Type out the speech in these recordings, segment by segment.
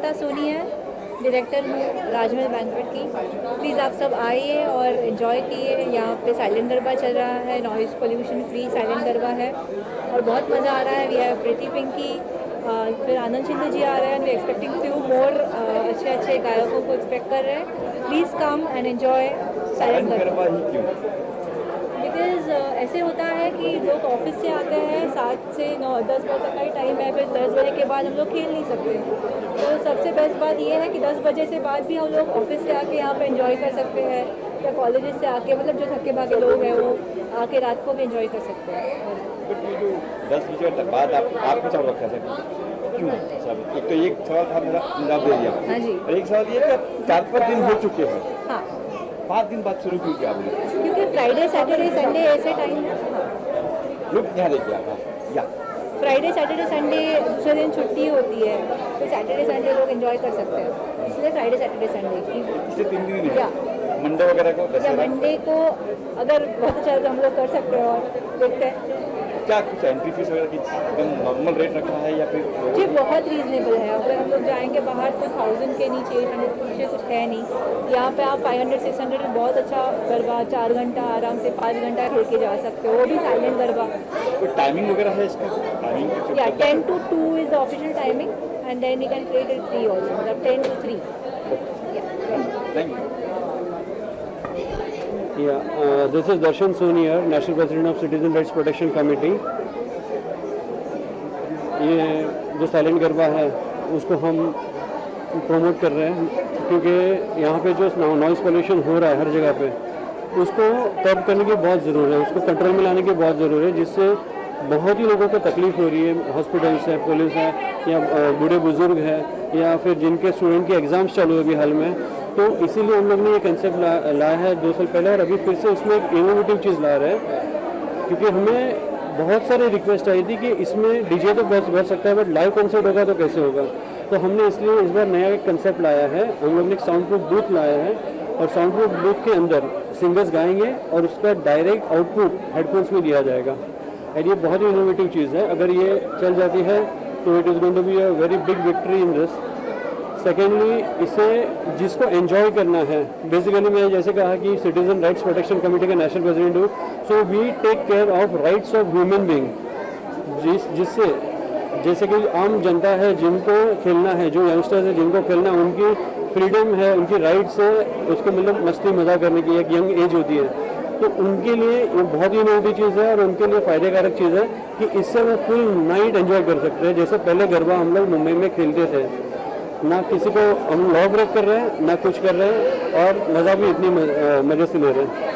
नम्रता सोनी है, डायरेक्टर हूँ राजमहल बैंक्वेट की। प्लीज़ आप सब आइए और इन्जॉय कीजिए। यहाँ पे साइलेंट गरबा चल रहा है, noise pollution free silent garba है और बहुत मज़ा आ रहा है। वी हैव प्रीति पिंकी, फिर आनंद शिंदे जी आ रहे हैं। वी एक्सपेक्टिंग फ्यू मोर अच्छे अच्छे गायकों को एक्सपेक्ट कर रहे हैं। Please come and enjoy silent garba. Because ऐसे होता है कि लोग ऑफिस से आते हैं, 7 से 9-10 बजे तक का ही टाइम है, फिर 10 बजे के बाद हम लोग खेल नहीं सकते। तो सबसे बेस्ट बात ये है कि 10 बजे से बाद भी हम लोग ऑफिस से आके यहाँ पे एंजॉय कर सकते हैं, या कॉलेजेस से आके, मतलब जो थके भागे लोग हैं वो आके रात को भी एंजॉय कर सकते हैं। बट ये जो 10 बजे तक बाद आपको चालू रखा है क्यों सब? एक तो एक सवाल था मेरा, जवाब दे दिया। हाँ जी। और एक सवाल ये कि 4-5 दिन हो चुके हैं, हाँ, 5 दिन बाद शुरू क्यों किया आपने? क्योंकि फ्राइडे सैटरडे संडे ऐसे टाइम है। लोग यहाँ देखिए आप या फ्राइडे सैटरडे संडे दूसरे दिन छुट्टी होती है, तो सैटरडे संडे लोग एंजॉय कर सकते हैं, इसलिए फ्राइडे सैटरडे संडे की। इससे 3 दिन या मंडे वगैरह को या मंडे को अगर बहुत अच्छा है तो हम लोग कर सकते हैं और देखते हैं। क्या कुछ एंट्री फीस वगैरह की एकदम नॉर्मल रेट रखा है या फिर? जी बहुत रीज़नेबल है। अगर हम लोग जाएंगे बाहर तो 1000 के नीचे, 800 के नीचे कुछ है नहीं। यहाँ पे आप 500-600 में बहुत अच्छा गरबा 4 घंटा आराम से 5 घंटा खेल के जा सकते हो, वो भी साइलेंट गरबा। कोई टाइमिंग वगैरह है इसका? टाइमिंग या 10 to 2 is the official timing and then you can play till 3 also, मतलब 10 to 3। Thank you. This is Darshan Sonia, National President of Citizen Rights Protection Committee. ये जो साइलेंट गरबा है उसको हम प्रमोट कर रहे हैं, क्योंकि यहाँ पे जो नॉइज़ पोल्यूशन हो रहा है हर जगह पे, उसको कर्ब करने की बहुत ज़रूरत है, उसको कंट्रोल में लाने की बहुत ज़रूरत है, जिससे बहुत ही लोगों को तकलीफ हो रही है। हॉस्पिटल्स है, पुलिस है, या बूढ़े बुजुर्ग है, या फिर जिनके स्टूडेंट के एग्ज़ाम्स चालू है अभी हाल में। तो इसीलिए हम लोग ने ये कंसेप्ट लाया है 2 साल पहले, और अभी फिर से उसमें एक इनोवेटिव चीज़ ला रहे हैं, क्योंकि हमें बहुत सारे रिक्वेस्ट आई थी कि इसमें डीजे तो बढ़ सकता है, बट लाइव कंसर्ट होगा तो कैसे होगा। तो हमने इसलिए इस बार नया एक कंसेप्ट लाया है। हम लोग ने एक साउंड प्रूफ बूथ लाया है, और साउंड प्रूफ बूथ के अंदर सिंगर्स गाएंगे और उसका डायरेक्ट आउटपुट हेडफोन्स में दिया जाएगा। और ये बहुत ही इनोवेटिव चीज़ है। अगर ये चल जाती है तो it is going to be a very big victory in this. Secondly, इसे जिसको एंजॉय करना है, बेसिकली मैं जैसे कहा कि सिटीजन राइट्स प्रोटेक्शन कमेटी का नेशनल प्रेसिडेंट हूँ, so we take care of rights of human being, जिससे जैसे कि आम जनता है जिनको खेलना है, जो यंगस्टर्स है जिनको खेलना है, उनकी फ्रीडम है, उनकी राइट्स है, उसको मतलब मस्ती मजा करने की एक यंग एज होती है, तो उनके लिए ये बहुत ही इनोवेटिव चीज़ है और उनके लिए फ़ायदेकारक चीज़ है कि इससे वो फुल नाइट एंजॉय कर सकते हैं। जैसे पहले गरबा हम लोग मुंबई में खेलते थे, ना किसी को हम लॉ ब्रेक कर रहे हैं, ना कुछ कर रहे हैं, और मज़ा भी इतनी मज़े से ले रहे हैं।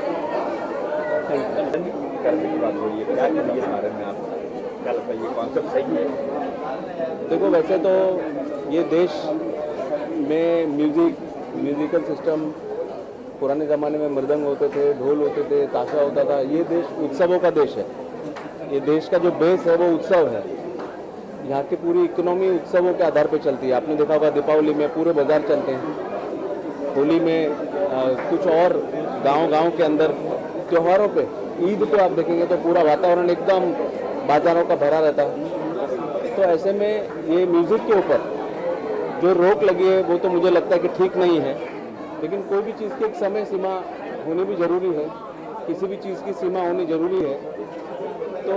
देखो, वैसे तो ये देश में म्यूज़िकल सिस्टम, पुराने ज़माने में मृदंग होते थे, ढोल होते थे, ताशा होता था। ये देश उत्सवों का देश है। ये देश का जो बेस है वो उत्सव है। यहाँ की पूरी इकोनॉमी उत्सवों के आधार पर चलती है। आपने देखा होगा दीपावली में पूरे बाजार चलते हैं, होली में कुछ और गांव के अंदर त्योहारों पे, ईद पे आप देखेंगे तो पूरा वातावरण एकदम बाजारों का भरा रहता है। तो ऐसे में ये म्यूज़िक के ऊपर जो रोक लगी है वो तो मुझे लगता है कि ठीक नहीं है, लेकिन कोई भी चीज़ की एक समय सीमा होनी भी ज़रूरी है। किसी भी चीज़ की सीमा होनी ज़रूरी है। तो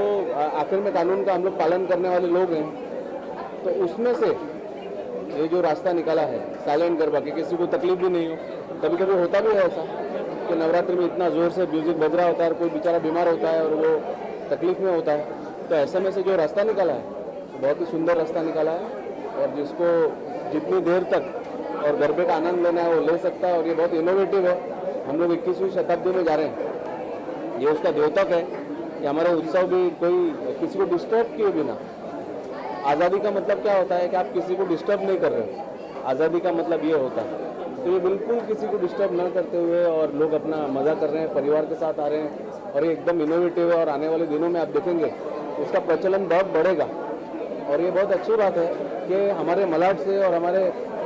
आखिर में कानून का हम लोग पालन करने वाले लोग हैं, तो उसमें से ये जो रास्ता निकाला है साइलेंट गरबा कि किसी को तकलीफ भी नहीं हो। कभी कभी होता भी है ऐसा कि नवरात्रि में इतना ज़ोर से म्यूज़िक बज रहा होता है और कोई बेचारा बीमार होता है और वो तकलीफ में होता है। तो ऐसे में से जो रास्ता निकाला है बहुत ही सुंदर रास्ता निकाला है, और जिसको जितनी देर तक और गरबे का आनंद लेना है वो ले सकता है। और ये बहुत इनोवेटिव है। हम लोग 21वीं शताब्दी में जा रहे हैं। ये उसका द्योतक है कि हमारे उत्सव भी कोई किसी को डिस्टर्ब किए बिना। आज़ादी का मतलब क्या होता है कि आप किसी को डिस्टर्ब नहीं कर रहे हो। आज़ादी का मतलब ये होता है। तो ये बिल्कुल किसी को डिस्टर्ब ना करते हुए और लोग अपना मज़ा कर रहे हैं, परिवार के साथ आ रहे हैं, और ये एकदम इनोवेटिव है। और आने वाले दिनों में आप देखेंगे इसका प्रचलन बहुत बढ़ेगा। और ये बहुत अच्छी बात है कि हमारे मलाड से और हमारे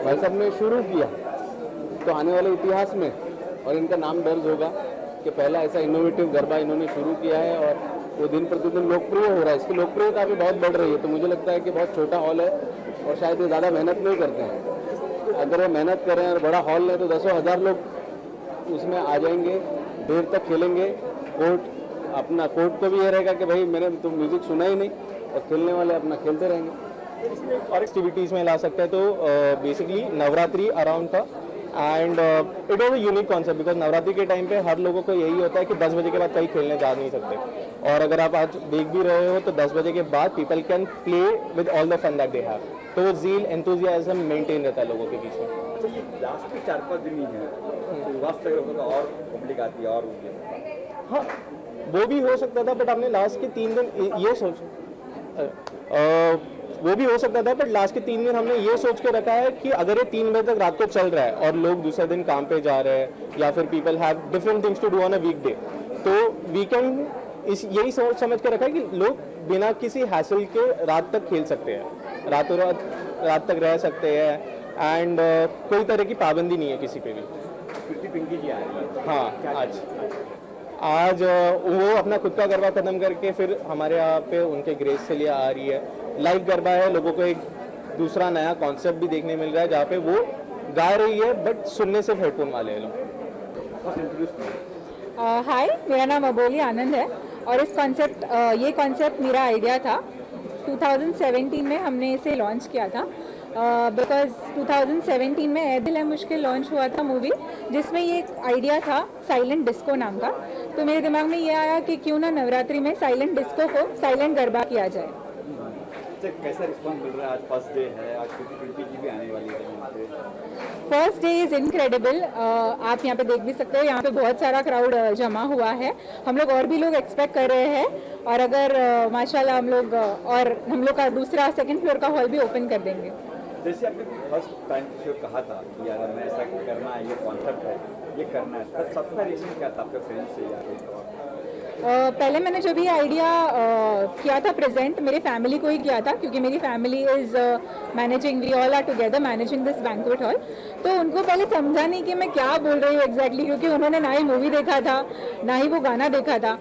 भाई साहब ने शुरू किया, तो आने वाले इतिहास में और इनका नाम दर्ज होगा कि पहला ऐसा इनोवेटिव गरबा इन्होंने शुरू किया है, और वो दिन प्रतिदिन लोकप्रिय हो रहा है। इसकी लोकप्रियता भी बहुत बढ़ रही है। तो मुझे लगता है कि बहुत छोटा हॉल है और शायद ये ज़्यादा मेहनत नहीं करते हैं। अगर ये मेहनत करें और बड़ा हॉल लें तो 10,000 लोग उसमें आ जाएंगे, देर तक खेलेंगे। कोर्ट को भी ये रहेगा कि भाई मैंने तो म्यूज़िक सुना ही नहीं, और खेलने वाले अपना खेलते रहेंगे। और एक्टिविटीज़ में ला सकते हैं। तो बेसिकली नवरात्रि अराउंड था and it was a unique concept because Navratri के टाइम पे हर लोगों को यही होता है कि 10 बजे के बाद कहीं खेलने जा नहीं सकते, और अगर आप आज देख भी रहे हो तो 10 बजे के बाद people can play with all the fun that they have. तो वो ज़ील एंथुजियाज्म मेंटेन रहता है लोगों के बीच में। अच्छा, ये लास्ट के 4-5 दिन ही है, शुरुआत तक होगा और पब्लिक आती है और हो गया। हाँ, वो भी हो सकता था, बट हमने लास्ट के 3 दिन ये सोच वो भी हो सकता था, बट लास्ट के 3 दिन हमने ये सोच के रखा है कि अगर ये 3 बजे तक रात को चल रहा है और लोग दूसरे दिन काम पे जा रहे हैं या फिर people have different things to do on a weekday, तो वीकेंड यही सोच समझ के रखा है कि लोग बिना किसी हैसल के रात तक खेल सकते हैं, रातों रात तक रह सकते हैं एंड कोई तरह की पाबंदी नहीं है किसी पे भी। प्रीति पिंकी जी आ रही है। हाँ, आज वो अपना खुद का गरबा ख़त्म करके फिर हमारे यहाँ पे उनके ग्रेस से लिए आ रही है। लाइव गरबा है, लोगों को एक दूसरा नया कॉन्सेप्ट भी देखने मिल रहा है जहाँ पे वो गा रही है बट सुनने सिर्फ हेडफोन वाले हैं लोग। हाय, मेरा नाम अबोली आनंद है और ये कॉन्सेप्ट मेरा आइडिया था। 2017 में हमने इसे लॉन्च किया था बिकॉज 2017 में ए दिल है मुश्किल लॉन्च हुआ था मूवी, जिसमें ये एक आइडिया था साइलेंट डिस्को नाम का। तो मेरे दिमाग में ये आया कि क्यों ना नवरात्रि में साइलेंट डिस्को को साइलेंट गरबा किया जाए। कैसा रिस्पॉन्स मिल रहा है? आज फर्स्ट डे है, आज प्रीति जी भी आने वाली है यहाँ पे। First day is incredible. आप यहाँ पे देख भी सकते हो, यहाँ पे बहुत सारा क्राउड जमा हुआ है। हम लोग और भी लोग एक्सपेक्ट कर रहे हैं, और अगर माशाल्लाह हम लोग का दूसरा सेकंड फ्लोर का हॉल भी ओपन कर देंगे। जैसे आपने फर्स्ट टाइम शो कहा था कि यार हमें ऐसा करना है, ये कॉन्सेप्ट है, ये करना है, तो सबका रिएक्शन क्या था आपके फ्रेंड्स से या पहले मैंने जब ये आइडिया किया था प्रेजेंट, मेरी फैमिली को ही किया था, क्योंकि मेरी family is managing, we all are together managing this banquet hall. तो उनको पहले समझा नहीं कि मैं क्या बोल रही हूँ एग्जैक्टली, क्योंकि उन्होंने ना ही मूवी देखा था ना ही वो गाना देखा था।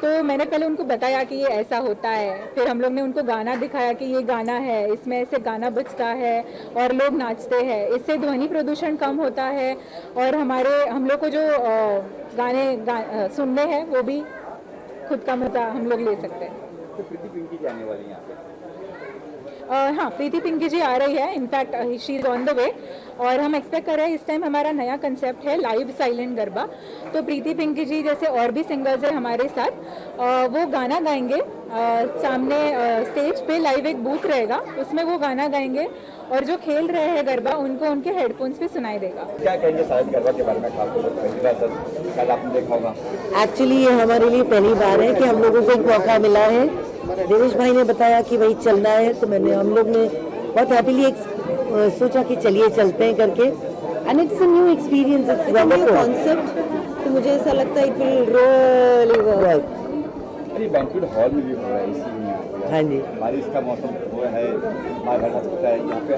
तो मैंने पहले उनको बताया कि ये ऐसा होता है, फिर हम लोग ने उनको गाना दिखाया कि ये गाना है, इसमें ऐसे गाना बजता है और लोग नाचते हैं, इससे ध्वनि प्रदूषण कम होता है और हम लोग को जो गाने सुनने हैं वो भी खुद का मज़ा हम लोग ले सकते हैं। तो प्रीति पिंकी जी आने वाली है यहाँ पे? हाँ, प्रीति पिंकी जी आ रही है, in fact she is on the way. और हम एक्सपेक्ट कर रहे हैं, इस टाइम हमारा नया कंसेप्ट है लाइव साइलेंट गरबा। तो प्रीति पिंकी जी जैसे और भी सिंगर्स हैं हमारे साथ, वो गाना गाएंगे सामने स्टेज पे, लाइव एक बूथ रहेगा, उसमें वो गाना गाएंगे और जो खेल रहे हैं गरबा उनको उनके हेडफोन्स पे सुनाई देगा। क्या कहेंगे साइलेंट गरबा के बारे में? कल आपने देखा होगा। एक्चुअली ये हमारे लिए पहली बार है कि हम लोगों को एक मौका मिला है। दिनेश भाई ने बताया कि भाई चलना है, तो हम लोग ने बहुत हैप्पीली सोचा कि चलिए चलते हैं करके, and it's a new experience, it's wonderful concept. तो मुझे ऐसा लगता है इट विल रियली वर्क। अरे बैंक्वेट हॉल में भी हो रहा है, इसी में हाँ जी, बारिश का मौसम वो है, बाहर आ सकता है यहाँ पे,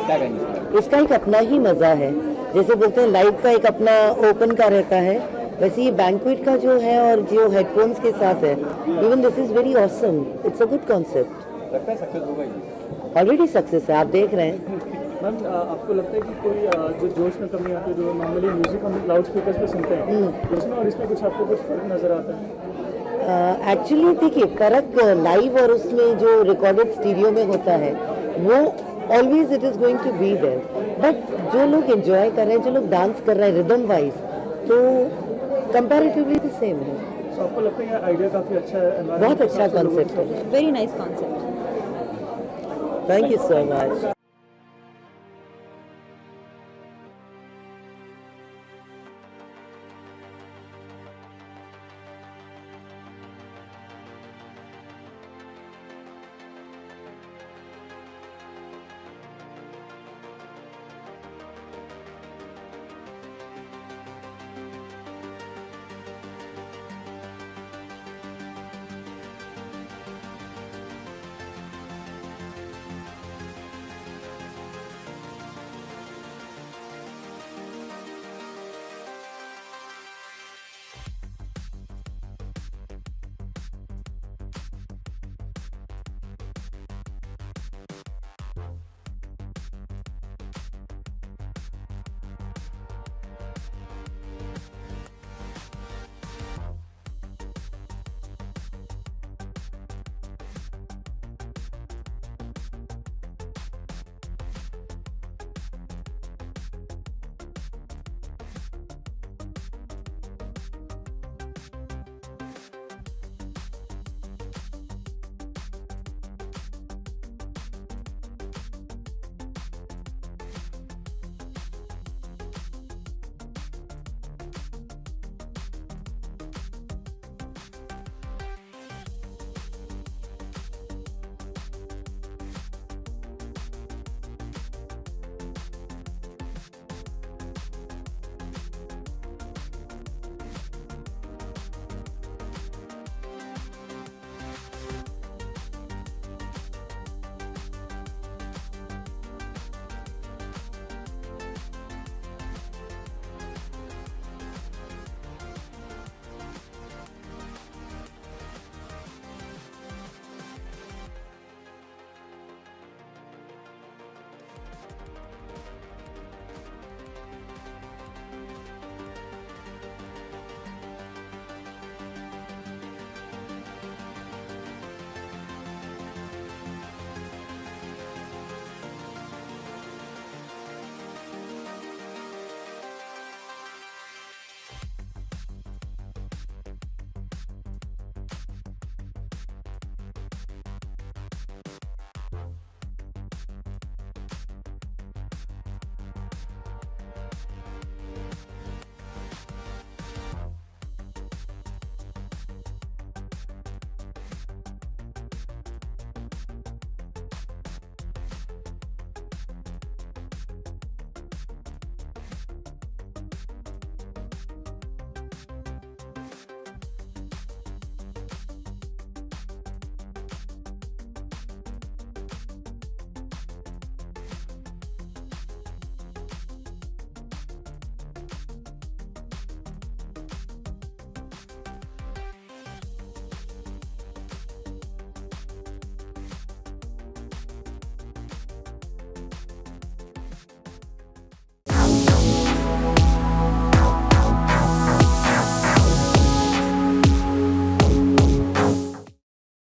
क्या कहेंगे? इसका एक अपना ही मज़ा है। जैसे बोलते हैं लाइव का एक अपना ओपन का रहता है, वैसे ये बैंक्वेट का जो है और जो हेडफोन्स के साथ है, even this is very awesome, it's a good concept. लगता है सक्सेस होगा ये? ऑलरेडी सक्सेस है, आप देख रहे हैं। मैम, आपको लगता है कि कोई जो जोश में कमी आती है, जो नॉर्मली म्यूजिक हम लाउड स्पीकर पे सुनते हैं, उसमें और इसमें कुछ आपको कुछ फर्क नज़र आता है? एक्चुअली देखिए, फर्क लाइव और उसमें जो रिकॉर्डेड स्टीरियो में होता है वो always it is going to be there, but जो लोग एंजॉय कर रहे हैं, जो लोग डांस कर रहे हैं रिदम वाइज, तो कंपैरेटिवली द सेम है। तो आपको लगता है ये आइडिया काफ़ी अच्छा है? बहुत अच्छा कॉन्सेप्ट है, very nice concept. Thank you so much.